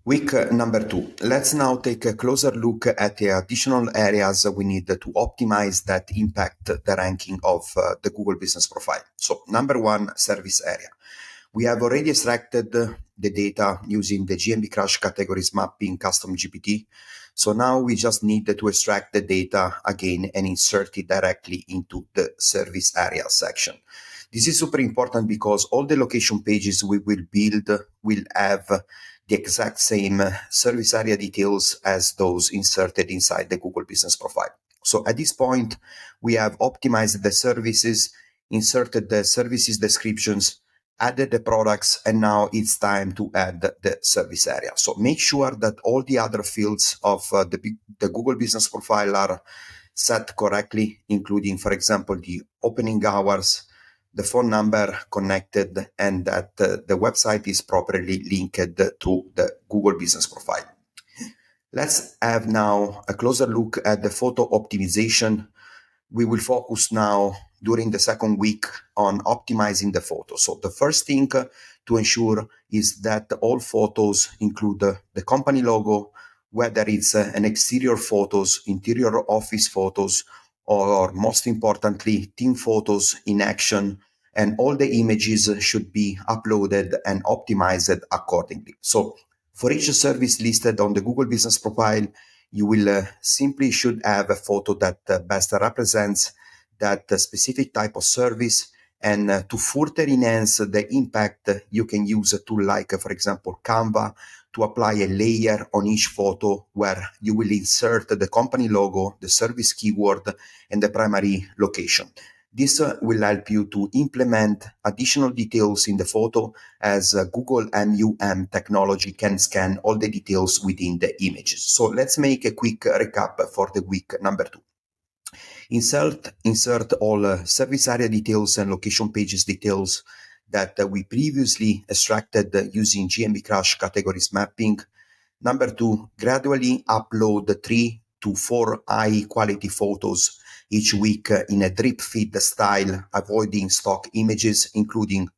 Week number 2. Let's now take a closer look at the additional areas we need to optimize that impact the ranking of the Google Business Profile. So number 1, service area. We have already extracted the data using the GMB Crash categories mapping custom GPT. So now we just need to extract the data again and insert it directly into the service area section. This is super important because all the location pages we will build will have the exact same service area details as those inserted inside the Google Business Profile. So at this point, we have optimized the services, inserted the services descriptions, added the products, and now it's time to add the service area. So make sure that all the other fields of the Google Business Profile are set correctly, including, for example, the opening hours, the phone number connected, and that the website is properly linked to the Google Business Profile. Let's have now a closer look at the photo optimization. We will focus now during the second week on optimizing the photo. So the first thing to ensure is that all photos include the company logo, whether it's an exterior photos, interior office photos, or most importantly, team photos in action, and all the images should be uploaded and optimized accordingly. So for each service listed on the Google Business Profile, you will simply should have a photo that best represents that specific type of service. And to further enhance the impact, you can use a tool like, for example, Canva, to apply a layer on each photo where you will insert the company logo, the service keyword, and the primary location. This will help you to implement additional details in the photo, as Google MUM technology can scan all the details within the images. So let's make a quick recap for the week number 2. Insert all service area details and location pages details that we previously extracted using GMB Crash categories mapping. Number 2, gradually upload 3 to 4 high quality photos each week in a drip feed style, avoiding stock images, including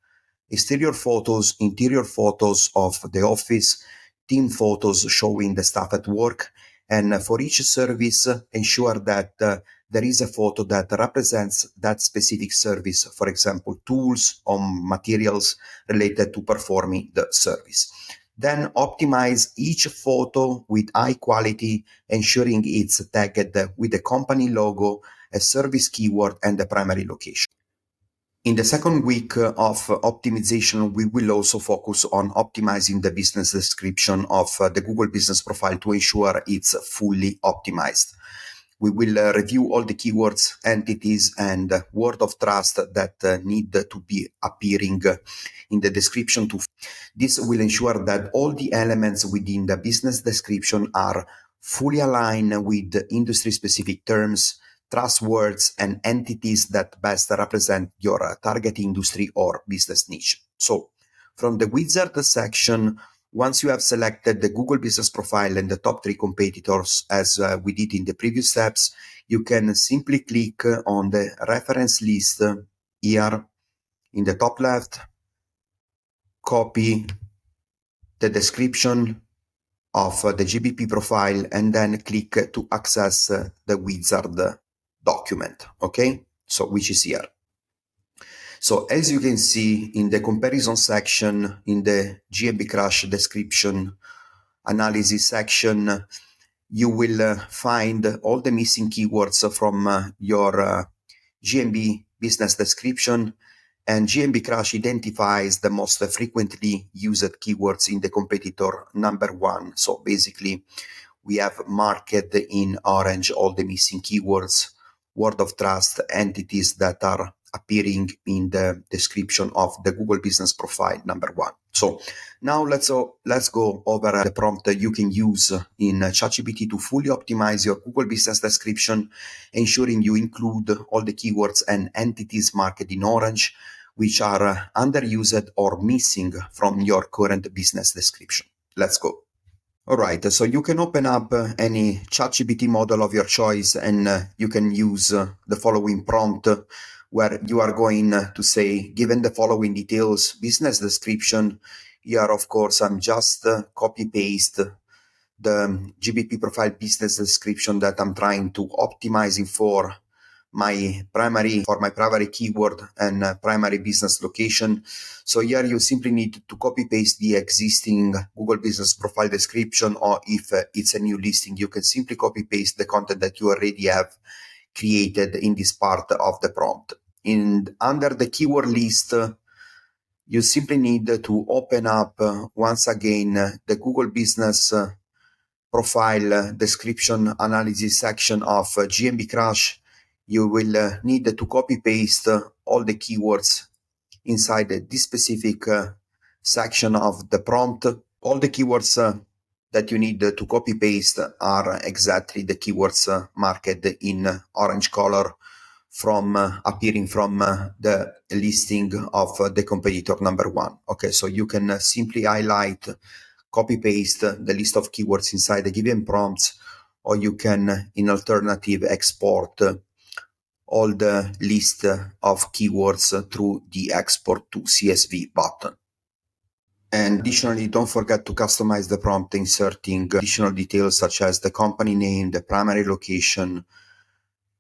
exterior photos, interior photos of the office, team photos showing the staff at work. And for each service, ensure that there is a photo that represents that specific service, for example, tools or materials related to performing the service. Then optimize each photo with high quality, ensuring it's tagged with the company logo, a service keyword, and the primary location. In the second week of optimization, we will also focus on optimizing the business description of the Google Business Profile to ensure it's fully optimized. We will review all the keywords, entities, and word of trust that need to be appearing in the description. This will ensure that all the elements within the business description are fully aligned with industry-specific terms, trust words, and entities that best represent your target industry or business niche. So from the wizard section, once you have selected the Google Business Profile and the top 3 competitors, as we did in the previous steps, you can simply click on the reference list here in the top left, copy the description of the GBP profile, and then click to access the wizard document, okay? So which is here. So as you can see in the comparison section, in the GMB Crash description analysis section, you will find all the missing keywords from your GMB business description, and GMB Crash identifies the most frequently used keywords in the competitor number 1. So basically, we have marked in orange all the missing keywords, word of trust, entities that are appearing in the description of the Google Business Profile number 1. So now let's go over the prompt that you can use in ChatGPT to fully optimize your Google Business description, ensuring you include all the keywords and entities marked in orange, which are underused or missing from your current business description. Let's go. All right, so you can open up any ChatGPT model of your choice, and you can use the following prompt, where you are going to say, given the following details, business description, Here, of course, I'm just copy paste the GBP profile business description that I'm trying to optimizing for my primary keyword and primary business location. So here you simply need to copy paste the existing Google business profile description, or if it's a new listing, you can simply copy paste the content that you already have created in this part of the prompt. Under the keyword list, you simply need to open up once again the Google business profile description analysis section of GMB Crash. You will need to copy paste all the keywords inside this specific section of the prompt. All the keywords that you need to copy paste are exactly the keywords marked in orange color from appearing from the listing of the competitor number one. Okay, so you can simply highlight, copy paste the list of keywords inside the given prompts, or you can, in alternative, export all the list of keywords through the export to CSV button. And additionally, don't forget to customize the prompt, inserting additional details such as the company name, the primary location,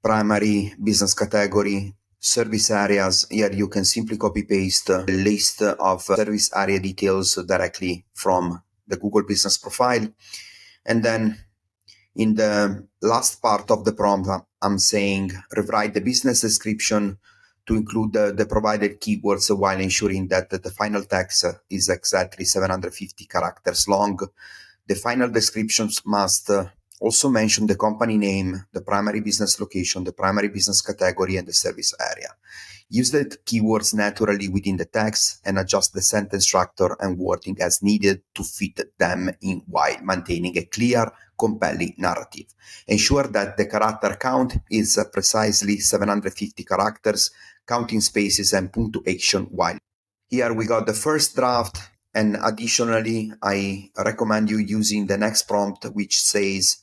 primary business category, service areas. Here you can simply copy paste the list of service area details directly from the Google business profile. And then in the last part of the prompt, I'm saying rewrite the business description to include the provided keywords while ensuring that the final text is exactly 750 characters long. The final descriptions must also mention the company name, the primary business location, the primary business category, and the service area. Use the keywords naturally within the text and adjust the sentence structure and wording as needed to fit them in while maintaining a clear, compelling narrative. Ensure that the character count is precisely 750 characters, counting spaces and punctuation while. Here we got the first draft, and additionally, I recommend you using the next prompt, which says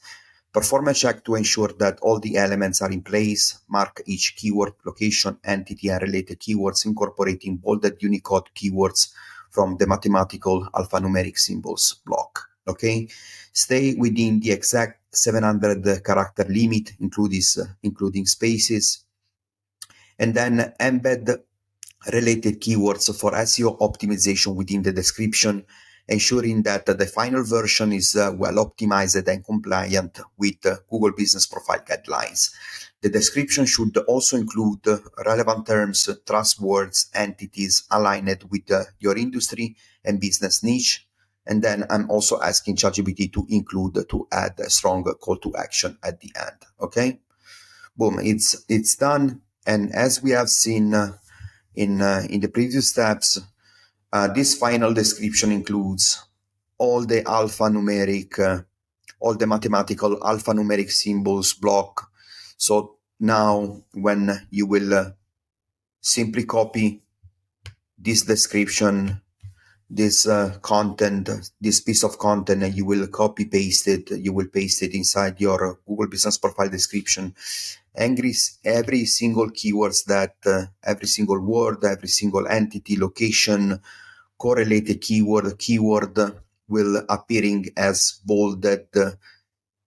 perform a check to ensure that all the elements are in place. Mark each keyword, location, entity, and related keywords, incorporating bolded Unicode keywords from the mathematical alphanumeric symbols block. Okay, stay within the exact 700 character limit, including spaces, and then embed related keywords for SEO optimization within the description, ensuring that the final version is well optimized and compliant with Google Business Profile guidelines. The description should also include relevant terms, trust words, entities aligned with your industry and business niche. And then I'm also asking ChatGPT to add a strong call to action at the end. Okay, boom, it's done. And as we have seen in the previous steps, this final description includes all the all the mathematical alphanumeric symbols block. So now when you will simply copy this description, this content, this piece of content, and you will copy paste it, you will paste it inside your Google Business Profile description. Every single keywords that, every single word, every single entity, location, correlated keyword will appearing as bolded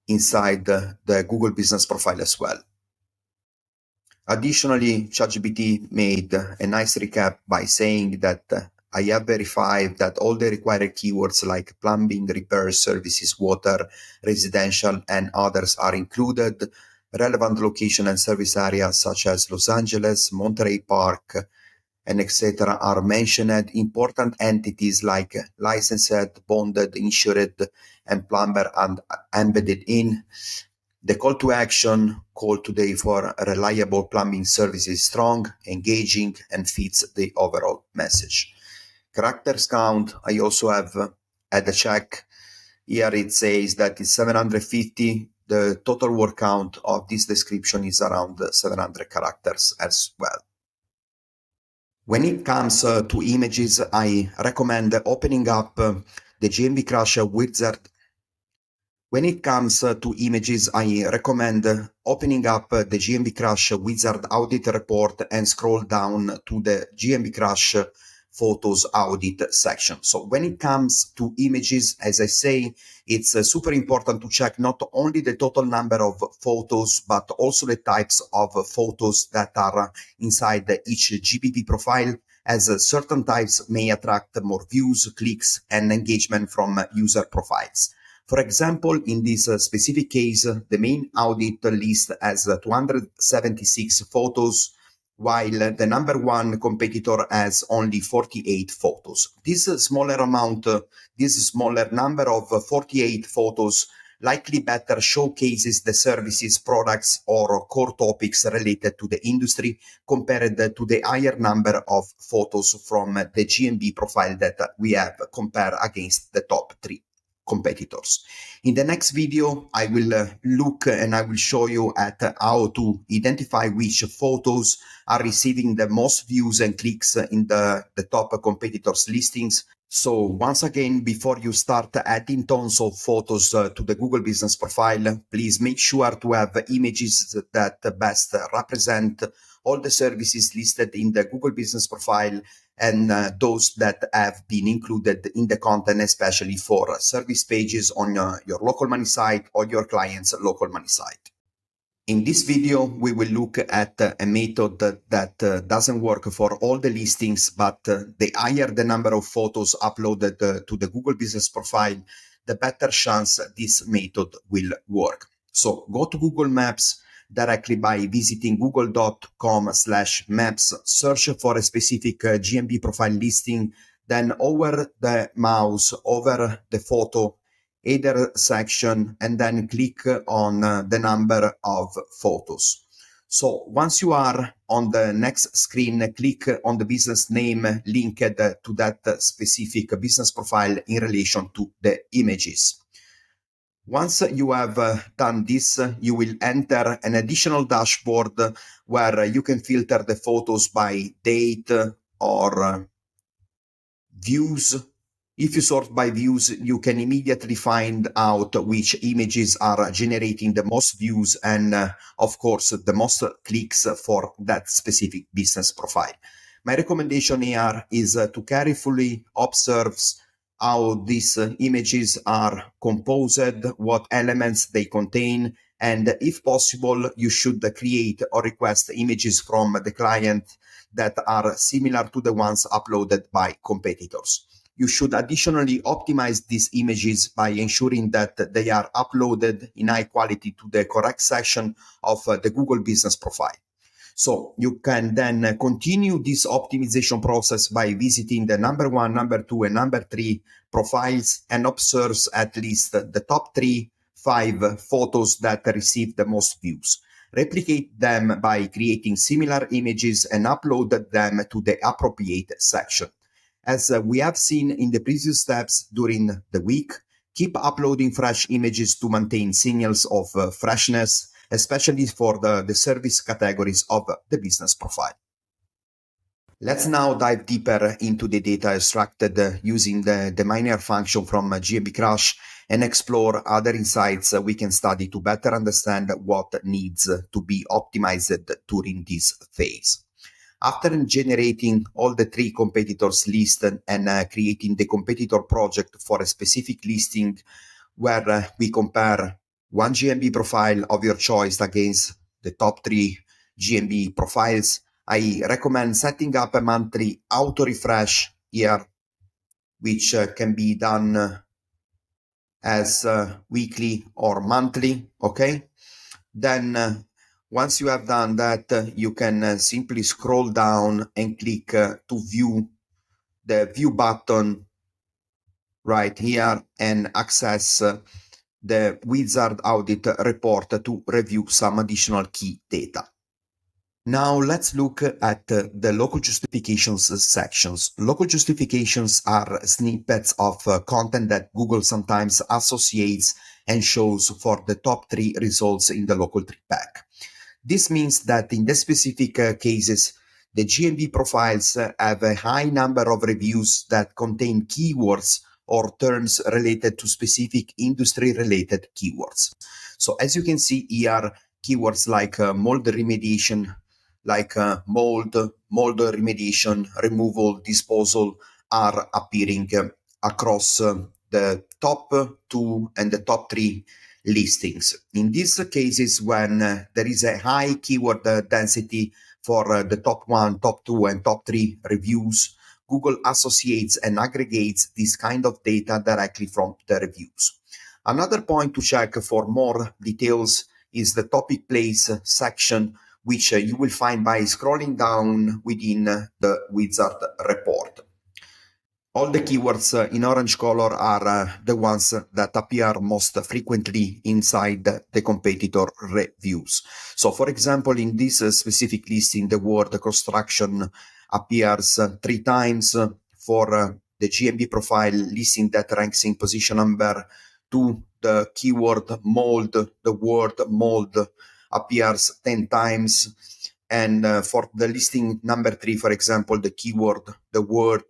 inside the Google Business Profile as well. Additionally, ChatGPT made a nice recap by saying that I have verified that all the required keywords like plumbing, repair services, water, residential, and others are included. Relevant location and service areas such as Los Angeles, Monterey Park, and etc. are mentioned. Important entities like licensed, bonded, insured, and plumber and embedded in. The call to action, call today for reliable plumbing services, strong, engaging, and fits the overall message. Characters count, I also have had a check. Here it says that it's 750. The total word count of this description is around 700 characters as well. When it comes to images, I recommend opening up the GMB Crash wizard. When it comes to images, I recommend opening up the GMB Crash wizard audit report and scroll down to the GMB Crash photos audit section. So when it comes to images, as I say, it's super important to check not only the total number of photos, but also the types of photos that are inside each GBP profile, as certain types may attract more views, clicks, and engagement from user profiles. For example, in this specific case, the main audit list has 276 photos, while the number one competitor has only 48 photos. This smaller number of 48 photos likely better showcases the services, products, or core topics related to the industry compared to the higher number of photos from the GMB profile that we have compared against the top three competitors. In the next video, I will look and I will show you at how to identify which photos are receiving the most views and clicks in the top competitors listings. So once again, before you start adding tons of photos to the Google Business Profile, please make sure to have images that best represent all the services listed in the Google Business Profile and those that have been included in the content, especially for service pages on your local money site or your client's local money site. In this video, we will look at a method that doesn't work for all the listings, but the higher the number of photos uploaded to the Google Business Profile, the better chance this method will work. So go to Google Maps directly by visiting google.com/maps, search for a specific GMB profile listing, then hover the mouse over the photo header section and then click on the number of photos. So once you are on the next screen, click on the business name linked to that specific business profile in relation to the images. Once you have done this, you will enter an additional dashboard where you can filter the photos by date or views. If you sort by views, you can immediately find out which images are generating the most views and, of course, the most clicks for that specific business profile. My recommendation here is to carefully observe how these images are composed, what elements they contain, and if possible, you should create or request images from the client that are similar to the ones uploaded by competitors. You should additionally optimize these images by ensuring that they are uploaded in high quality to the correct section of the Google Business Profile. So you can then continue this optimization process by visiting the number 1, number 2, and number 3 profiles and observe at least the top 3-5 photos that receive the most views. Replicate them by creating similar images and upload them to the appropriate section. As we have seen in the previous steps during the week, keep uploading fresh images to maintain signals of freshness, especially for the service categories of the business profile. Let's now dive deeper into the data extracted using the miner function from GMB Crush and explore other insights we can study to better understand what needs to be optimized during this phase. After generating all the 3 competitors list and creating the competitor project for a specific listing where we compare one GMB profile of your choice against the top 3 GMB profiles, I recommend setting up a monthly auto refresh here, which can be done as weekly or monthly. Okay. Then once you have done that, you can simply scroll down and click to view the view button right here and access the Wizard Audit report to review some additional key data. Now let's look at the local justifications sections. Local justifications are snippets of content that Google sometimes associates and shows for the top 3 results in the local 3 pack. This means that in the specific cases, the GMB profiles have a high number of reviews that contain keywords or terms related to specific industry-related keywords. So as you can see here, keywords like mold remediation, like mold, mold remediation, removal, disposal are appearing across the top two and the top three listings. In these cases, when there is a high keyword density for the top one, top two, and top three reviews, Google associates and aggregates this kind of data directly from the reviews. Another point to check for more details is the topic place section, which you will find by scrolling down within the wizard report. All the keywords in orange color are the ones that appear most frequently inside the competitor reviews. So, for example, in this specific listing, the word construction appears 3 times for the GMB profile listing that ranks in position number 2. The keyword mold, the word mold appears 10 times. And for the listing number 3, for example, the keyword, the word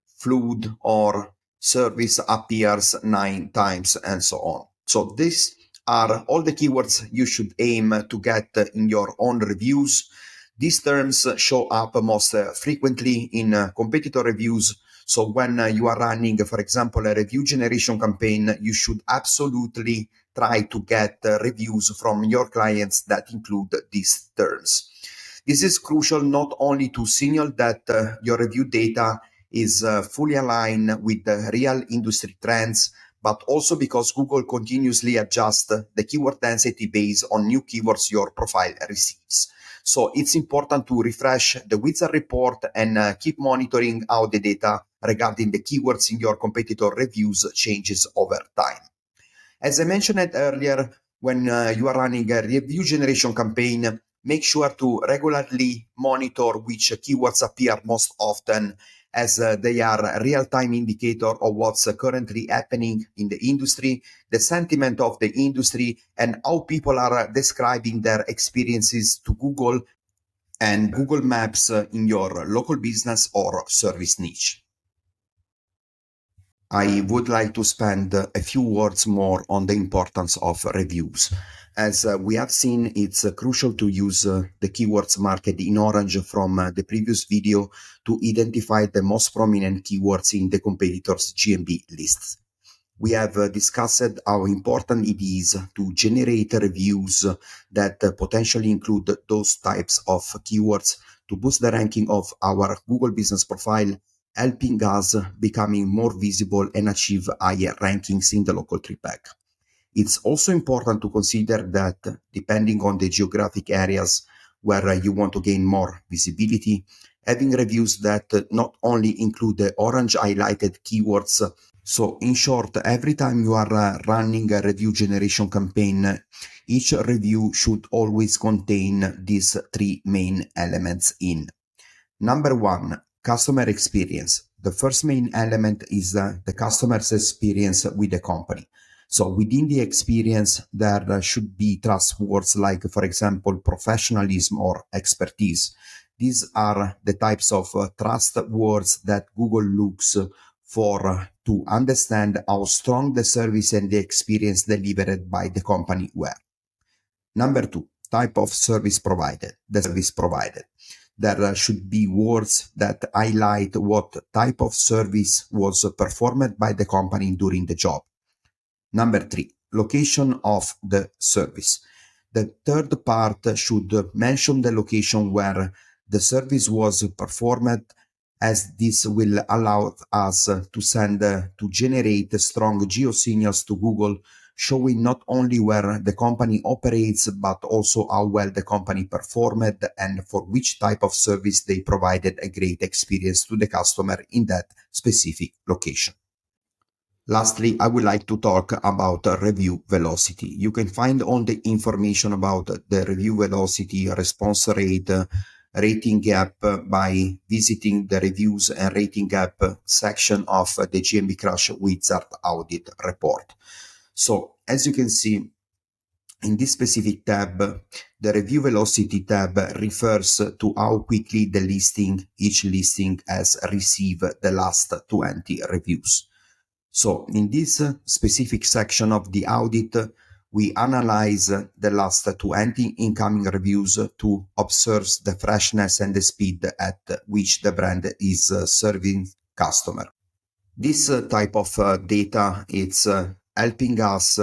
fluid or service appears 9 times, and so on. So these are all the keywords you should aim to get in your own reviews. These terms show up most frequently in competitor reviews. So when you are running, for example, a review generation campaign, you should absolutely try to get reviews from your clients that include these terms. This is crucial not only to signal that your review data is fully aligned with the real industry trends, but also because Google continuously adjusts the keyword density based on new keywords your profile receives. So it's important to refresh the wizard report and keep monitoring how the data regarding the keywords in your competitor reviews changes over time. As I mentioned earlier, when you are running a review generation campaign, make sure to regularly monitor which keywords appear most often, as they are a real-time indicator of what's currently happening in the industry, the sentiment of the industry, and how people are describing their experiences to Google and Google Maps in your local business or service niche. I would like to spend a few words more on the importance of reviews. As we have seen, it's crucial to use the keywords marked in orange from the previous video to identify the most prominent keywords in the competitors' GMB lists. We have discussed how important it is to generate reviews that potentially include those types of keywords to boost the ranking of our Google Business Profile, helping us becoming more visible and achieve higher rankings in the local tree pack. It's also important to consider that depending on the geographic areas where you want to gain more visibility, having reviews that not only include the orange highlighted keywords. So in short, every time you are running a review generation campaign, each review should always contain these 3 main elements in. Number 1, customer experience. The first main element is the customer's experience with the company. So within the experience, there should be trust words like, for example, professionalism or expertise. These are the types of trust words that Google looks for to understand how strong the service and the experience delivered by the company were. Number 2, type of service provided, the service provided. There should be words that highlight what type of service was performed by the company during the job. Number 3, location of the service. The third part should mention the location where the service was performed, as this will allow us to generate strong geosignals to Google, showing not only where the company operates, but also how well the company performed and for which type of service they provided a great experience to the customer in that specific location. Lastly, I would like to talk about review velocity. You can find all the information about the review velocity, response rate, rating gap by visiting the reviews and rating gap section of the GMB Crush Wizard audit report. So as you can see, in this specific tab, the review velocity tab refers to how quickly each listing has received the last 20 reviews. So in this specific section of the audit, we analyze the last 20 incoming reviews to observe the freshness and the speed at which the brand is serving customer. This type of data is helping us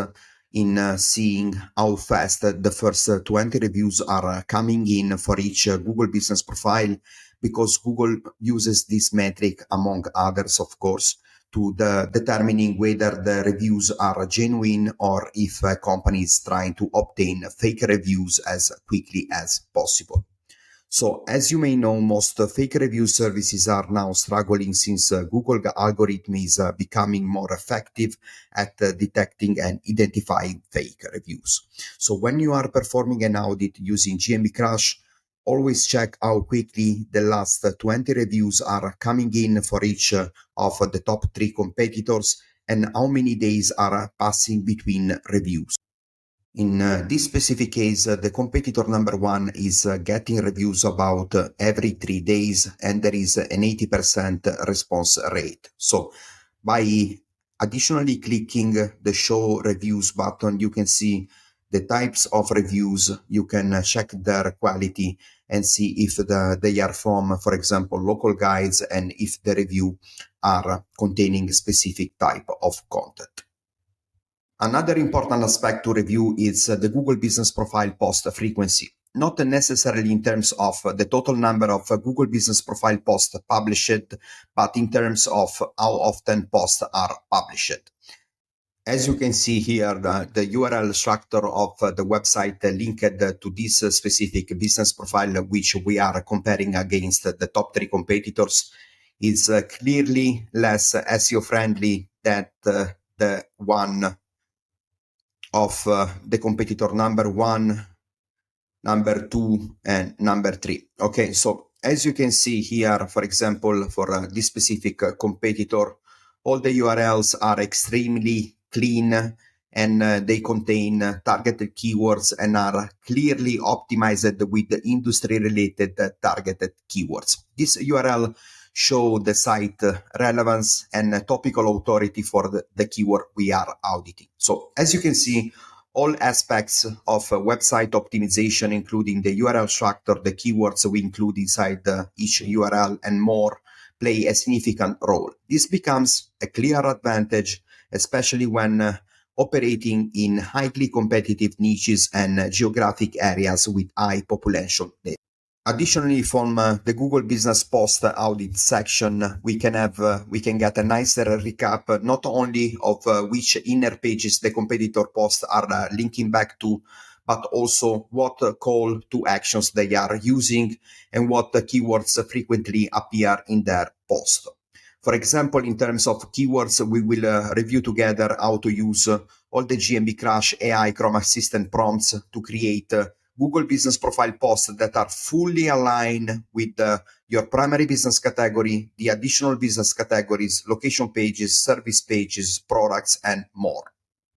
in seeing how fast the first 20 reviews are coming in for each Google business profile, because Google uses this metric, among others, of course, to determining whether the reviews are genuine or if a company is trying to obtain fake reviews as quickly as possible. So, as you may know, most fake review services are now struggling since Google algorithm is becoming more effective at detecting and identifying fake reviews. So, when you are performing an audit using GMB Crash, always check how quickly the last 20 reviews are coming in for each of the top 3 competitors and how many days are passing between reviews. In this specific case, the competitor number 1 is getting reviews about every 3 days, and there is an 80% response rate. So by additionally clicking the show reviews button, you can see the types of reviews, you can check their quality and see if they are from, for example, local guides, and if the review are containing specific type of content. Another important aspect to review is the Google Business Profile post frequency. Not necessarily in terms of the total number of Google Business Profile posts published, but in terms of how often posts are published. As you can see here, the URL structure of the website linked to this specific business profile, which we are comparing against the top 3 competitors, is clearly less SEO friendly than the one of the competitor number 1, number 2, and number 3. Okay, so as you can see here, for example, for this specific competitor, all the URLs are extremely clean, and they contain targeted keywords and are clearly optimized with the industry-related targeted keywords. This URL show the site relevance and topical authority for the keyword we are auditing. So as you can see, all aspects of website optimization, including the URL structure, the keywords we include inside each URL, and more, play a significant role. This becomes a clear advantage, especially when operating in highly competitive niches and geographic areas with high population data. Additionally, from the Google Business Post audit section, we can get a nicer recap not only of which inner pages the competitor posts are linking back to, but also what call to actions they are using and what keywords frequently appear in their post. For example, in terms of keywords, we will review together how to use all the GMB Crash AI Chrome Assistant prompts to create Google Business Profile posts that are fully aligned with your primary business category, the additional business categories, location pages, service pages, products, and more.